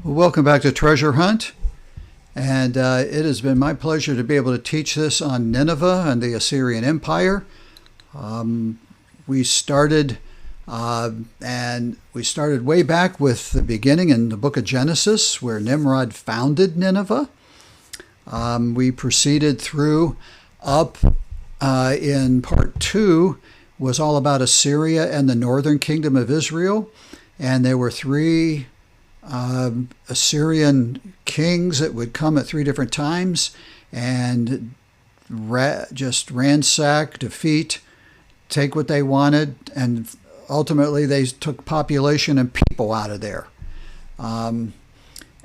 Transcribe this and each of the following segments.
Well, welcome back to Treasure Hunt, and it has been my pleasure to be able to teach this on Nineveh and the Assyrian Empire. We started way back with the beginning in the Book of Genesis, where Nimrod founded Nineveh. We proceeded through up in part 2 was all about Assyria and the northern kingdom of Israel, and there were 3 Assyrian kings that would come at 3 different times and just ransack, defeat, take what they wanted, and ultimately they took population and people out of there. And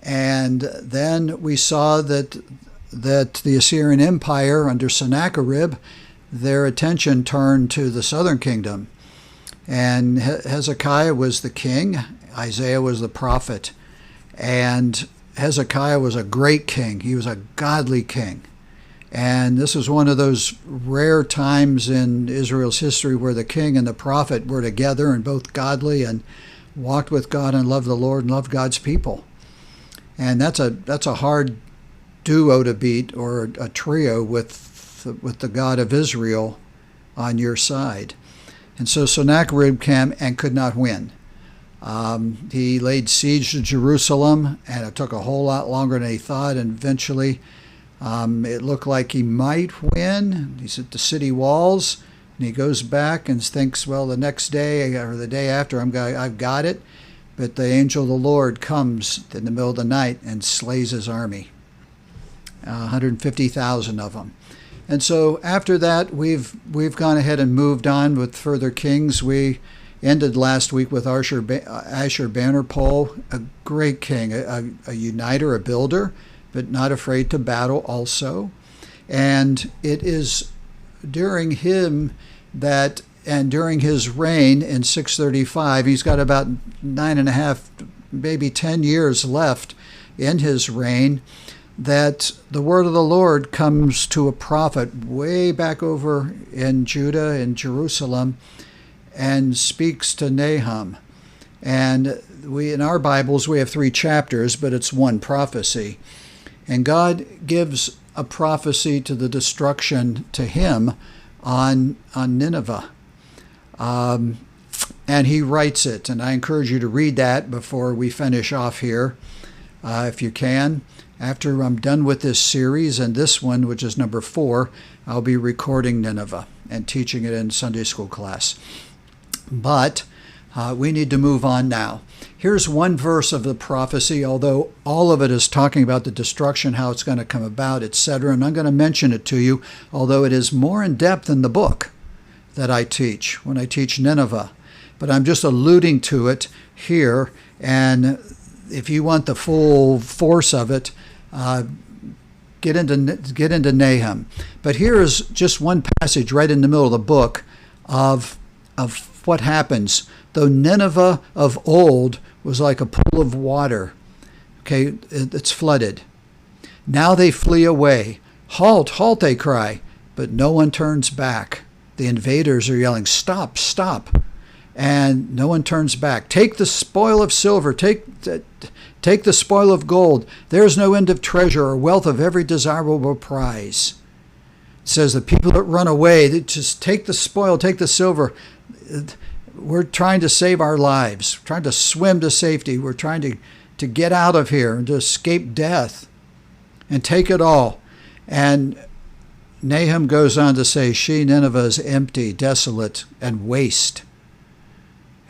then we saw that the Assyrian Empire under Sennacherib, their attention turned to the southern kingdom. And Hezekiah was the king, Isaiah was the prophet, and Hezekiah was a great king. He was a godly king. And this was one of those rare times in Israel's history where the king and the prophet were together and both godly and walked with God and loved the Lord and loved God's people. And that's a hard duo to beat, or a trio with the God of Israel on your side. And so Sennacherib came and could not win. He laid siege to Jerusalem, and it took a whole lot longer than he thought, and eventually it looked like he might win. He's at the city walls, and he goes back and thinks, well, the next day or the day after, I've got it. But the angel of the Lord comes in the middle of the night and slays his army, 150,000 of them. And so after that, we've gone ahead and moved on with further kings. We ended last week with Ashurbanipal, a great king, a uniter, a builder, but not afraid to battle also. And it is during him that, and during his reign in 635, he's got about 9.5, maybe 10 years left in his reign, that the word of the Lord comes to a prophet way back over in Judah, in Jerusalem, and speaks to Nahum. And in our Bibles, we have 3 chapters, but it's one prophecy. And God gives a prophecy to the destruction to him on Nineveh. And he writes it. And I encourage you to read that before we finish off here, if you can. After I'm done with this series, and this one, which is number 4, I'll be recording Nineveh and teaching it in Sunday school class. But we need to move on now. Here's one verse of the prophecy, although all of it is talking about the destruction, how it's going to come about, etc. And I'm going to mention it to you, although it is more in depth in the book that I teach when I teach Nineveh. But I'm just alluding to it here. And if you want the full force of it, get into Nahum. But here is just one passage right in the middle of the book of what happens. Though Nineveh of old was like a pool of water, okay, it's flooded. Now they flee away. Halt, halt, they cry, but no one turns back. The invaders are yelling, stop, stop, and no one turns back. Take the spoil of silver, take the spoil of gold. There is no end of treasure or wealth of every desirable prize. It says the people that run away, they just take the spoil, take the silver. We're trying to save our lives, trying to swim to safety. We're trying to get out of here and to escape death and take it all. And Nahum goes on to say, she, Nineveh, is empty, desolate, and waste.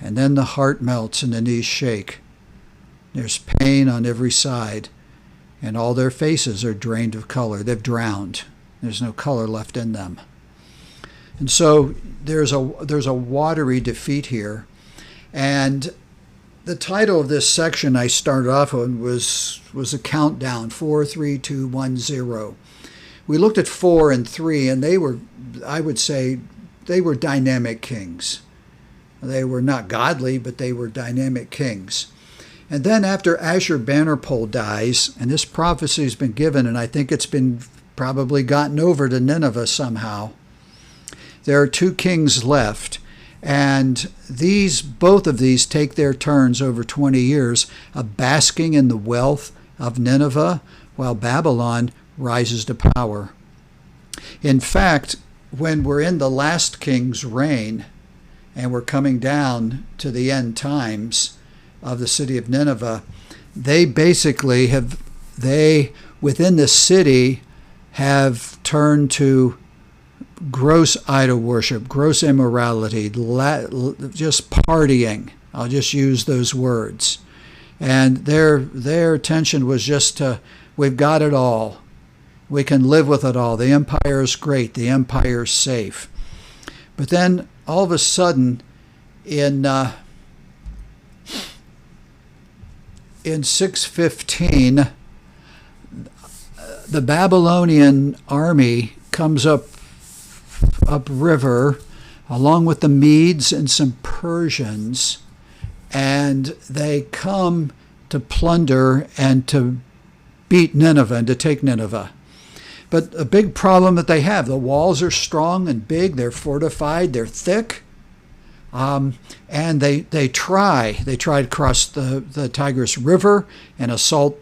And then the heart melts and the knees shake. There's pain on every side, and all their faces are drained of color. They've drowned. There's no color left in them. And so there's a watery defeat here. And the title of this section I started off on was a countdown, 4, 3, 2, 1, 0. We looked at 4 and 3, and they were, I would say, they were dynamic kings. They were not godly, but they were dynamic kings. And then after Ashurbanipal dies, and this prophecy has been given, and I think it's been probably gotten over to Nineveh somehow, there are 2 kings left, And both of these take their turns over 20 years of basking in the wealth of Nineveh, while Babylon rises to power. In fact, when we're in the last king's reign and we're coming down to the end times of the city of Nineveh, they basically within the city have turned to gross idol worship, gross immorality, just partying. I'll just use those words. And their attention was just to, we've got it all. We can live with it all. The empire is great. The empire is safe. But then all of a sudden, in 615, the Babylonian army comes upriver, along with the Medes and some Persians, and they come to plunder and to beat Nineveh and to take Nineveh. But a big problem that they have, the walls are strong and big, they're fortified, they're thick, and they try to cross the Tigris River and assault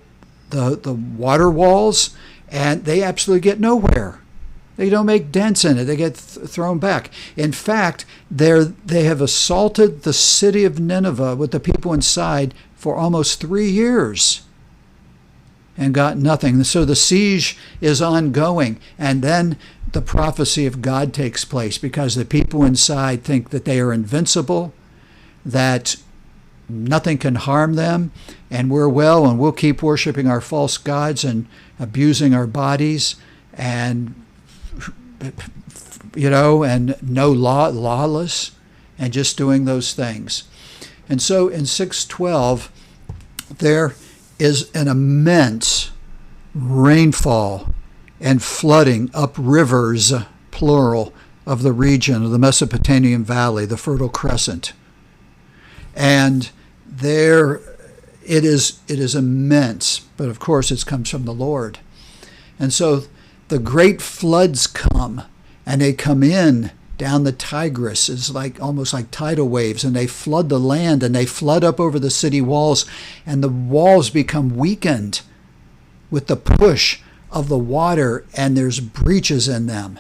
the water walls, and they absolutely get nowhere. They don't make dents in it. They get thrown back. In fact, they have assaulted the city of Nineveh with the people inside for almost 3 years and got nothing. So the siege is ongoing. And then the prophecy of God takes place because the people inside think that they are invincible, that nothing can harm them, and we'll keep worshiping our false gods and abusing our bodies and lawless, and just doing those things. And so in 612, there is an immense rainfall and flooding up rivers, plural, of the region of the Mesopotamian Valley, the Fertile Crescent. And there it is immense, but of course it comes from the Lord. And so the great floods come, and they come in down the Tigris. It's almost like tidal waves, and they flood the land, and they flood up over the city walls, and the walls become weakened with the push of the water, and there's breaches in them.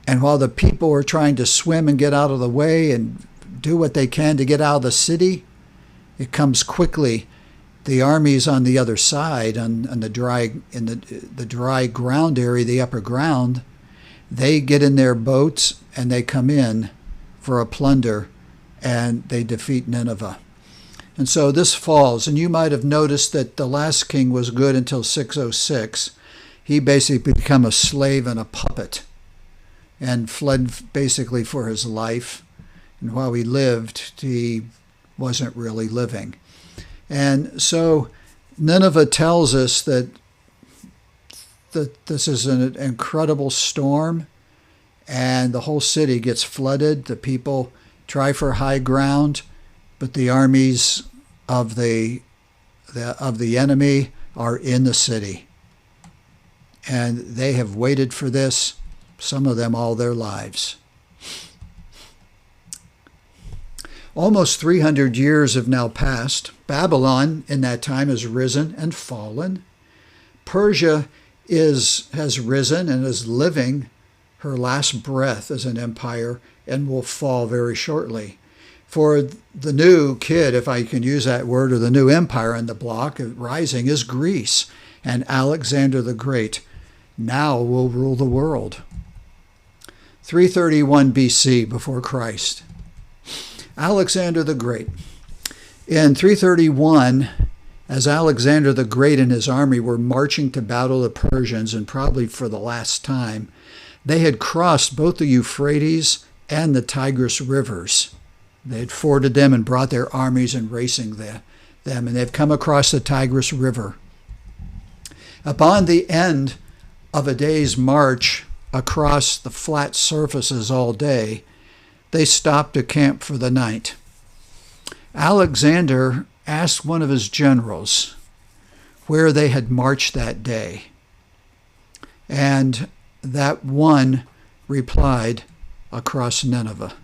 And while the people are trying to swim and get out of the way and do what they can to get out of the city, it comes quickly. The armies on the other side, on the dry ground area, the upper ground, they get in their boats and they come in for a plunder, and they defeat Nineveh. And so this falls. And you might have noticed that the last king was good until 606. He basically became a slave and a puppet and fled basically for his life. And while he lived, he wasn't really living. And so Nineveh tells us that this is an incredible storm, and the whole city gets flooded. The people try for high ground, but the armies of the enemy are in the city. And they have waited for this, some of them all their lives. Almost 300 years have now passed. Babylon in that time has risen and fallen. Persia has risen and is living her last breath as an empire and will fall very shortly. For the new kid, if I can use that word, or the new empire in the block rising is Greece, and Alexander the Great now will rule the world. 331 BC, before Christ. Alexander the Great. In 331, as Alexander the Great and his army were marching to battle the Persians, and probably for the last time, they had crossed both the Euphrates and the Tigris rivers. They had forded them and brought their armies and racing them, and they've come across the Tigris River. Upon the end of a day's march across the flat surfaces all day, they stopped to camp for the night. Alexander asked one of his generals where they had marched that day, and that one replied, across Nineveh.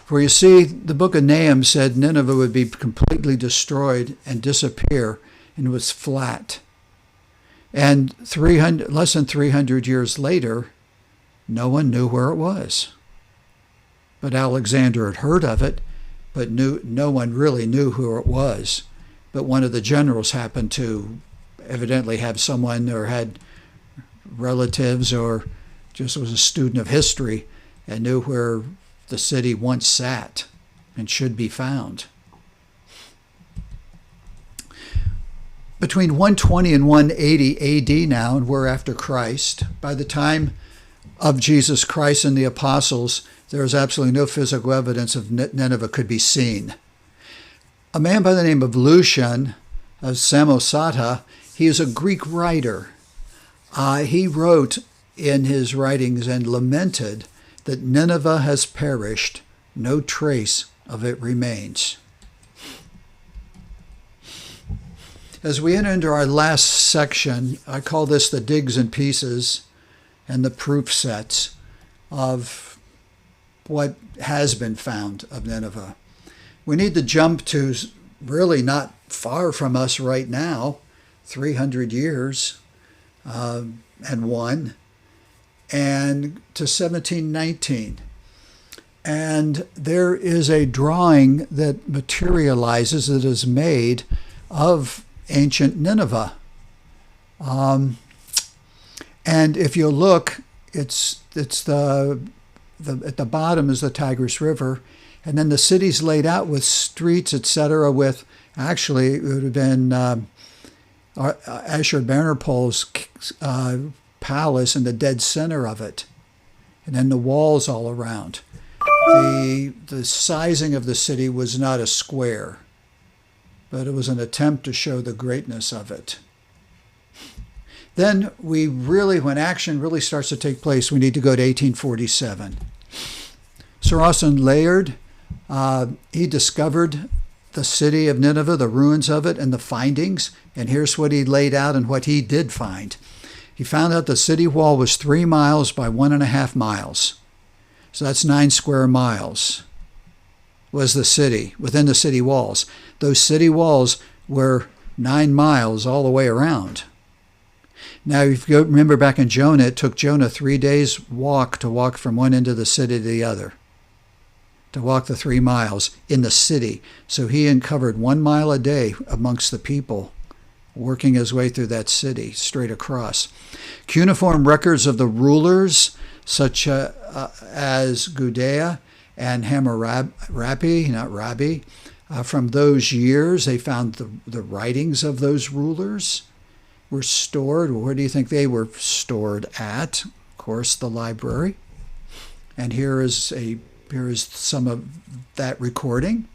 For you see, the book of Nahum said Nineveh would be completely destroyed and disappear, and was flat. And less than 300 years later, no one knew where it was. But Alexander had heard of it, but no one really knew who it was. But one of the generals happened to evidently have someone, or had relatives, or just was a student of history and knew where the city once sat and should be found. Between 120 and 180 AD now, and we're after Christ, by the time of Jesus Christ and the apostles, there is absolutely no physical evidence of Nineveh could be seen. A man by the name of Lucian of Samosata, he is a Greek writer. He wrote in his writings and lamented that Nineveh has perished, no trace of it remains. As we enter into our last section, I call this the digs and pieces and the proof sets of what has been found of Nineveh. We need to jump to really not far from us right now, 300 years and to 1719. And there is a drawing that materializes, that is made of ancient Nineveh. And if you look, it's at the bottom is the Tigris River, and then the city's laid out with streets, etc., with, actually, it would have been Ashurbanipal's palace in the dead center of it, and then the walls all around. The sizing of the city was not a square, but it was an attempt to show the greatness of it. Then when action really starts to take place, we need to go to 1847. Sir Austen Layard, he discovered the city of Nineveh, the ruins of it, and the findings. And here's what he laid out and what he did find. He found out the city wall was 3 miles by 1.5 miles. So that's 9 square miles was the city, within the city walls. Those city walls were 9 miles all the way around. Now, if you remember back in Jonah, it took Jonah 3 days to walk from one end of the city to the other, to walk the 3 miles in the city. So he uncovered 1 mile a day amongst the people, working his way through that city straight across. Cuneiform records of the rulers, such as Gudea and Hammurabi, from those years, they found the writings of those rulers were stored. Where do you think they were stored at? Of course, the library. And here is some of that recording.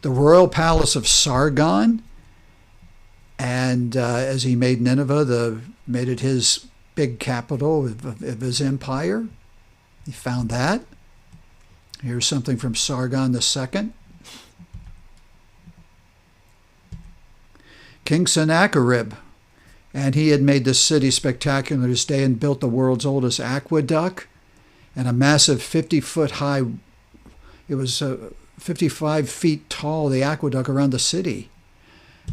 The royal palace of Sargon, and as he made Nineveh, made it his big capital of his empire. He found that. Here's something from Sargon II. King Sennacherib, and he had made this city spectacular this day and built the world's oldest aqueduct and a massive 50-foot high, it was 55 feet tall, the aqueduct around the city.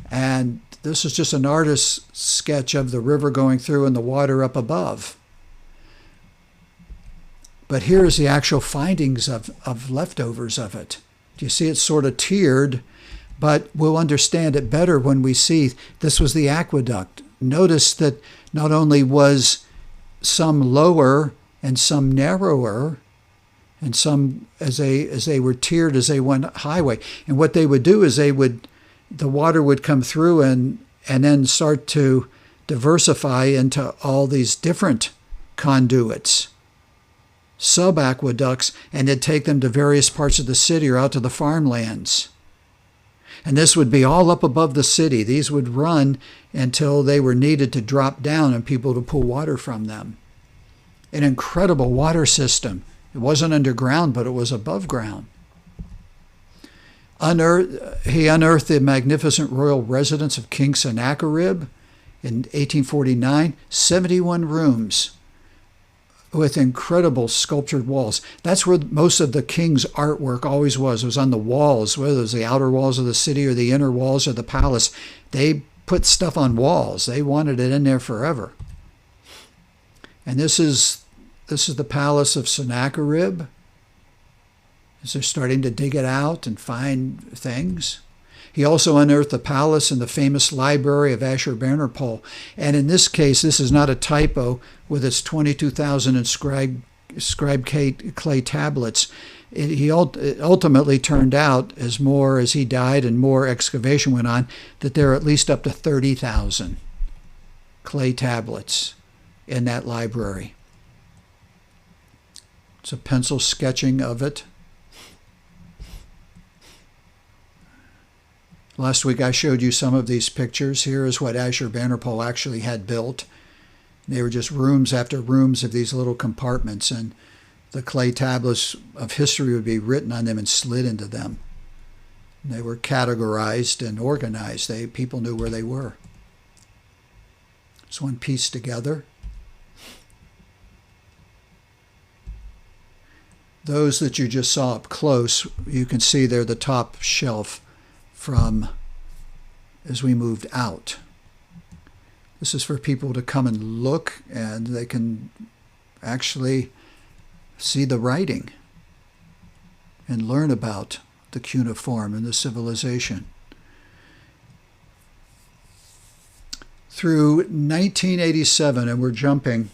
And this is just an artist's sketch of the river going through and the water up above. But here's the actual findings of leftovers of it. Do you see it's sort of tiered? But we'll understand it better when we see this was the aqueduct. Notice that not only was some lower and some narrower, and some as they were tiered as they went highway. And what they would do is the water would come through and then start to diversify into all these different conduits, sub-aqueducts, and they'd take them to various parts of the city or out to the farmlands. And this would be all up above the city. These would run until they were needed to drop down and people to pull water from them. An incredible water system. It wasn't underground, but it was above ground. He unearthed the magnificent royal residence of King Sennacherib in 1849, 71 rooms, with incredible sculptured walls. That's where most of the king's artwork always was. It was on the walls, whether it was the outer walls of the city or the inner walls of the palace. They put stuff on walls. They wanted it in there forever. And this is the palace of Sennacherib. As they're starting to dig it out and find things. He also unearthed the palace and the famous library of Ashurbanipal. And in this case, this is not a typo with its 22,000 inscribed clay tablets. It ultimately turned out, as he died and more excavation went on, that there are at least up to 30,000 clay tablets in that library. It's a pencil sketching of it. Last week I showed you some of these pictures. Here is what Ashurbanipal actually had built. They were just rooms after rooms of these little compartments, and the clay tablets of history would be written on them and slid into them. And they were categorized and organized. People knew where they were. It's one piece together. Those that you just saw up close, you can see they're the top shelf from as we moved out. This is for people to come and look, and they can actually see the writing and learn about the cuneiform and the civilization. Through 1987, and we're jumping,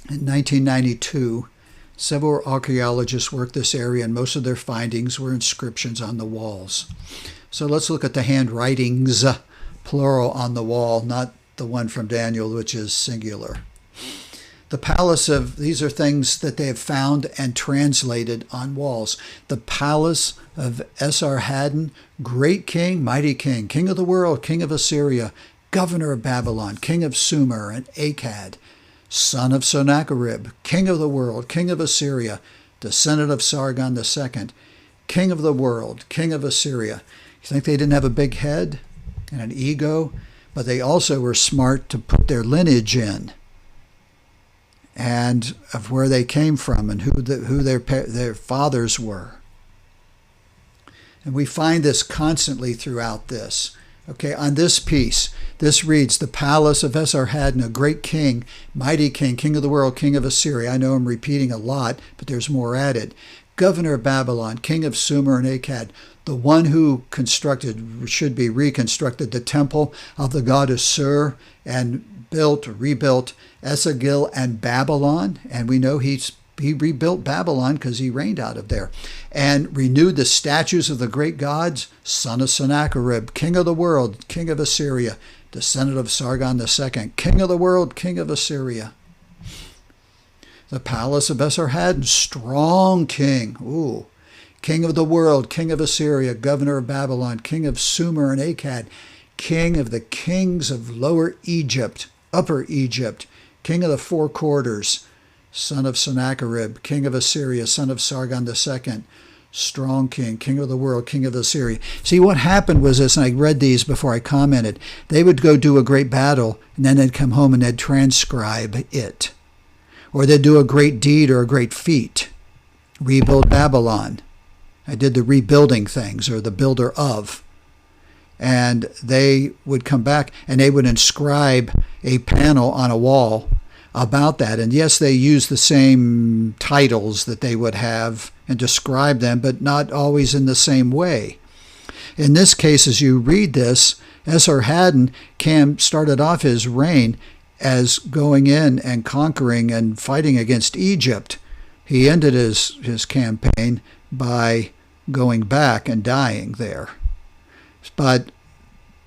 in 1992, several archaeologists worked this area, and most of their findings were inscriptions on the walls. So let's look at the handwritings, plural, on the wall, not the one from Daniel, which is singular. The palace of, these are things that they have found and translated on walls. The palace of Esarhaddon, great king, mighty king, king of the world, king of Assyria, governor of Babylon, king of Sumer and Akkad, son of Sennacherib, king of the world, king of Assyria, descendant of Sargon II, king of the world, king of Assyria. You think they didn't have a big head and an ego? But they also were smart to put their lineage in, and of where they came from and who their fathers were. And we find this constantly throughout this. Okay, on this piece, this reads, the palace of Esarhaddon, a great king, mighty king, king of the world, king of Assyria. I know I'm repeating a lot, but there's more added. Governor of Babylon, king of Sumer and Akkad, the one who should be reconstructed the temple of the god Assur and rebuilt Esagil and Babylon. And we know he rebuilt Babylon because he reigned out of there. And renewed the statues of the great gods, son of Sennacherib, king of the world, king of Assyria, descendant of Sargon II, king of the world, king of Assyria. The palace of Esarhaddon, strong king. Ooh. King of the world, king of Assyria, governor of Babylon, king of Sumer and Akkad, king of the kings of Lower Egypt, Upper Egypt, king of the four quarters, son of Sennacherib, king of Assyria, son of Sargon II, strong king, king of the world, king of Assyria. See, what happened was this, and I read these before I commented, they would go do a great battle, and then they'd come home and they'd transcribe it. Or they'd do a great deed or a great feat, rebuild Babylon. I did the rebuilding things, or the builder of. And they would come back and they would inscribe a panel on a wall about that. And yes, they used the same titles that they would have and describe them, but not always in the same way. In this case, as you read this, Esarhaddon started off his reign as going in and conquering and fighting against Egypt. He ended his campaign by going back and dying there. But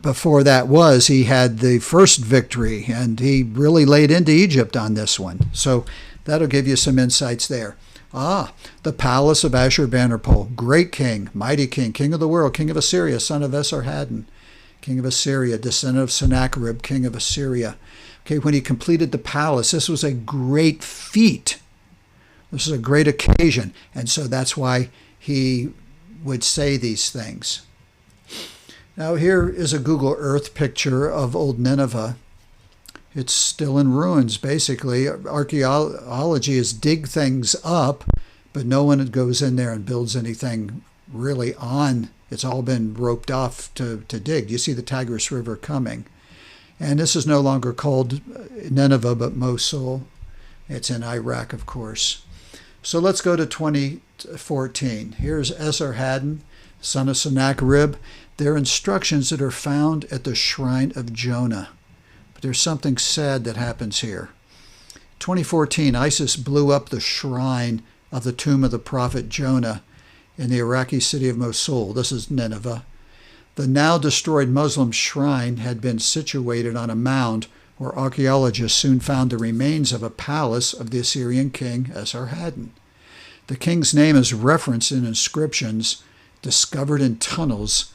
before that he had the first victory, and he really laid into Egypt on this one. So that'll give you some insights there. The palace of Ashurbanipal, great king, mighty king, king of the world, king of Assyria, son of Esarhaddon, king of Assyria, descendant of Sennacherib, king of Assyria. Okay, when he completed the palace, this was a great feat. This is a great occasion, and so that's why he would say these things. Now here is a Google Earth picture of old Nineveh. It's still in ruins, basically. Archaeology is dig things up, but no one goes in there and builds anything really on. It's all been roped off to dig. You see the Tigris River coming. And this is no longer called Nineveh, but Mosul. It's in Iraq, of course. So let's go to 2014. Here's Esarhaddon, son of Sennacherib. There are instructions that are found at the shrine of Jonah. But there's something sad that happens here. 2014, ISIS blew up the shrine of the tomb of the prophet Jonah in the Iraqi city of Mosul. This is Nineveh. The now destroyed Muslim shrine had been situated on a mound where archaeologists soon found the remains of a palace of the Assyrian king Esarhaddon. The king's name is referenced in inscriptions discovered in tunnels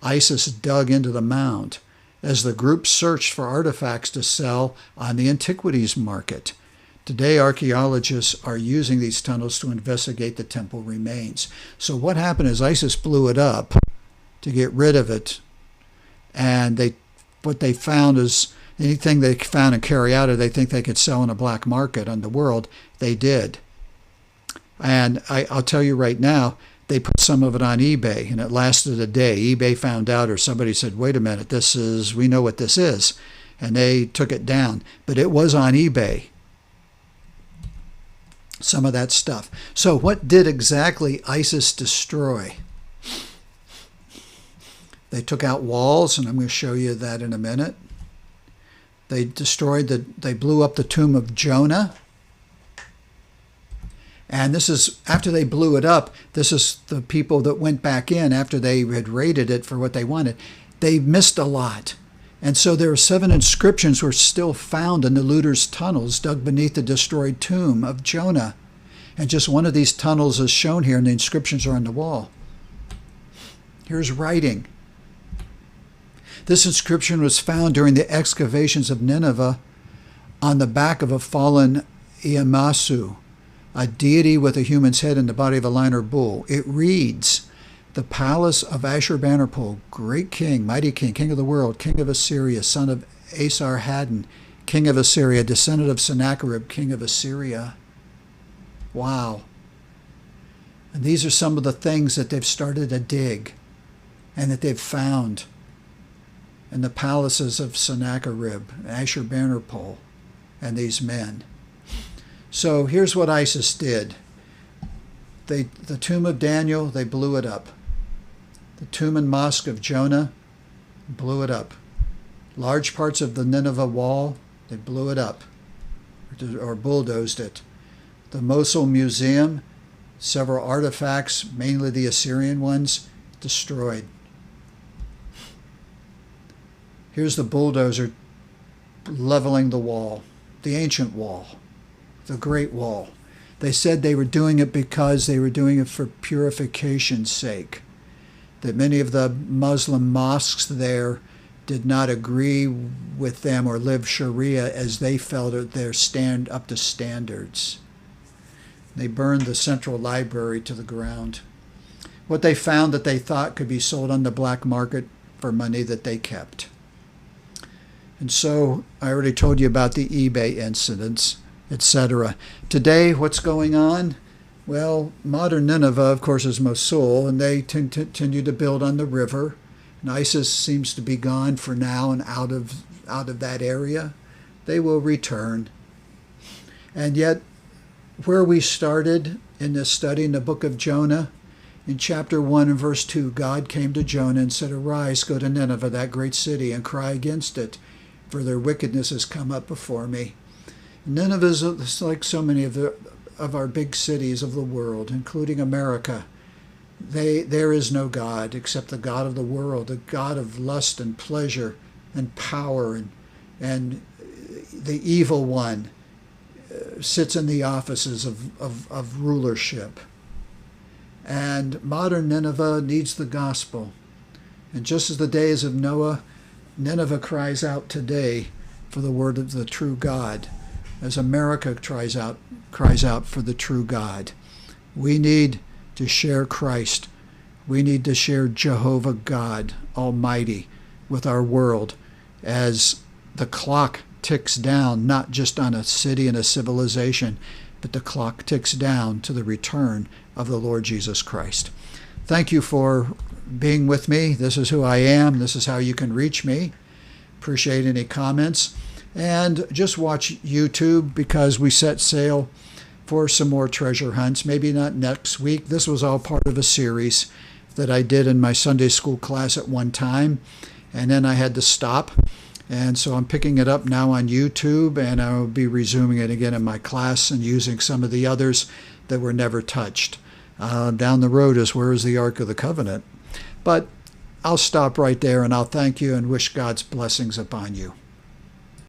ISIS dug into the mound as the group searched for artifacts to sell on the antiquities market. Today, archaeologists are using these tunnels to investigate the temple remains. So what happened is ISIS blew it up to get rid of it, and what they found is anything they found and carry out, or they think they could sell in a black market on the world, they did. And I'll tell you right now, they put some of it on eBay, and it lasted a day. eBay found out, or somebody said, wait a minute, we know what this is. And they took it down. But it was on eBay, some of that stuff. So what did exactly ISIS destroy? They took out walls, and I'm going to show you that in a minute. They blew up the tomb of Jonah. And this is, after they blew it up, this is the people that went back in after they had raided it for what they wanted. They missed a lot. And so there are 7 inscriptions were still found in the looters' tunnels dug beneath the destroyed tomb of Jonah. And just one of these tunnels is shown here, and the inscriptions are on the wall. Here's writing. This inscription was found during the excavations of Nineveh on the back of a fallen Iamasu, a deity with a human's head and the body of a lion or bull. It reads, the palace of Ashurbanipal, great king, mighty king, king of the world, king of Assyria, son of Esarhaddon, king of Assyria, descendant of Sennacherib, king of Assyria. Wow. And these are some of the things that they've started to dig and that they've found in the palaces of Sennacherib, Ashurbanipal, and these men. So here's what ISIS did. The tomb of Daniel, they blew it up. The tomb and mosque of Jonah, blew it up. Large parts of the Nineveh wall, they blew it up or bulldozed it. The Mosul Museum, several artifacts, mainly the Assyrian ones, destroyed. Here's the bulldozer leveling the wall, the ancient wall, the Great Wall. They said they were doing it because they were doing it for purification's sake, that many of the Muslim mosques there did not agree with them or live Sharia as they felt it their up to standards. They burned the central library to the ground. What they found that they thought could be sold on the black market for money that they kept. And so I already told you about the eBay incidents, etc. Today, what's going on? Well, modern Nineveh, of course, is Mosul, and they continue to build on the river. And ISIS seems to be gone for now and out of that area. They will return. And yet, where we started in this study in the book of Jonah, in chapter 1 and verse 2, God came to Jonah and said, arise, go to Nineveh, that great city, and cry against it, for their wickedness has come up before me. Nineveh is like so many of our big cities of the world, including America. There is no God except the God of the world, the God of lust and pleasure and power, and the evil one sits in the offices of rulership. And modern Nineveh needs the gospel. And just as the days of Noah, Nineveh cries out today for the word of the true God, as America cries out for the true God. We need to share Christ. We need to share Jehovah God Almighty with our world as the clock ticks down, not just on a city and a civilization, but the clock ticks down to the return of the Lord Jesus Christ. Thank you for being with me. This is who I am. This is how you can reach me. Appreciate any comments. And just watch YouTube, because we set sail for some more treasure hunts. Maybe not next week. This was all part of a series that I did in my Sunday school class at one time, and then I had to stop. And so I'm picking it up now on YouTube, and I will be resuming it again in my class and using some of the others that were never touched. Down the road is where is the Ark of the Covenant. But I'll stop right there, and I'll thank you and wish God's blessings upon you.